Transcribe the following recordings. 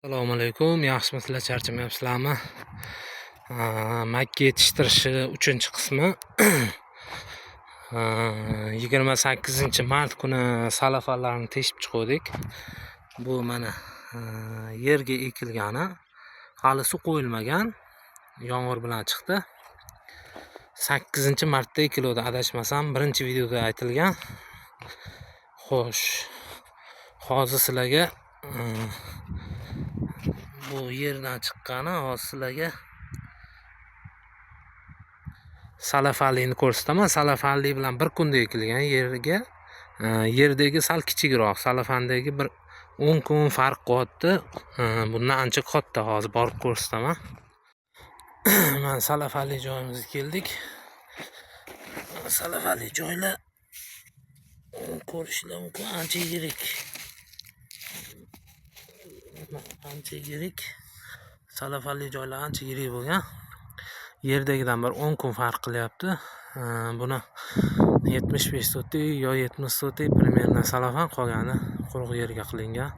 Assalomu alaykum. Yaxshimisizlar, charchamayapsizlarmi? Makka yetishtirishi 3-qismi 28 kuni salafanlarni teshib chiqdik. Bu mana yerga ekilgani, hali suv qo'yilmagan, yomg'ir bilan chiqdi. 8-martda ekildi, adashmasam, birinchi videoda aytilgan. Xo'sh, hozir sizlarga bu yerdan chiqqani, hozir sizlarga salafanlikni ko'rsataman. Salafanlik bilan bir kunda ekilgan yerga, yerdagi sal kichikroq, salafandagi bir 10 kun farq qilyapti. Bundan ancha katta, hozir borib ko'rsataman. Mana salafanlik joyimizga keldik. Salafanlik joylar ko'rishlar mumkin, ancha yirik. Ancha yirik. Salafanlik joylar ancha yirik bo'lgan. Yerdagidan bir 10 kun farq qilyapti. Buni 75 sotik yo 70 sotik примерно salafan, qolgani quruq yerga qilingan.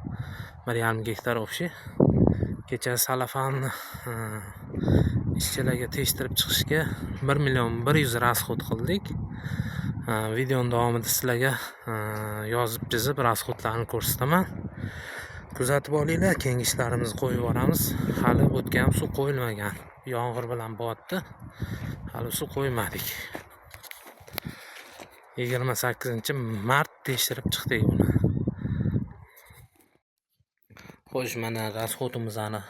1,5 gektar общий. Kecha salafanni ishchilarga tekshirib chiqishga 1,100,000 расход qildik. Videoning davomida sizlarga yozib chizib расходlarni ko'rsataman. Kuzatib olinglar, keyingi ishlarimizni qo'yib yuboramiz. Hali o'tga ham suv qo'yilmagan. Yomg'ir bilan bo'yapti. Hali suv qo'ymadik. 28-mart tekshirib chiqdik buni. Xo'sh, mana расходimizni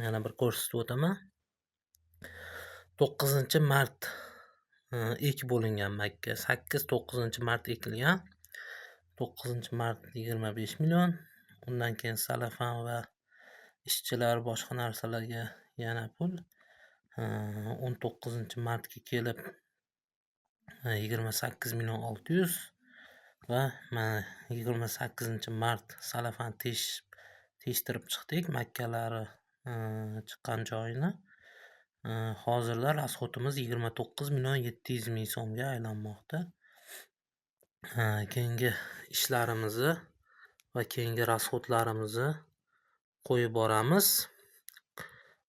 yana bir ko'rsatib o'taman. 9-mart ekib bo'lingan Makka. 8-9-mart ekilgan. 9-mart 25 million. Undan keyin salafan va ishchilar, boshqa narsalarga yana pul. 19-martga kelib 28,600,000 va mana 28-mart salafan tekshirib chiqdik Makkalari chiqqan joyini. Hozirda расходimiz 29,700,000 so'mga aylanmoqda. Keyingi ishlarimizni va keyingi расходlarimizni qo'yib boramiz.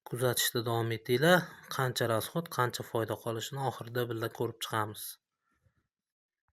Kuzatishda davom etinglar. Qancha расход, qancha foyda qolishini oxirida birga ko'rib chiqamiz.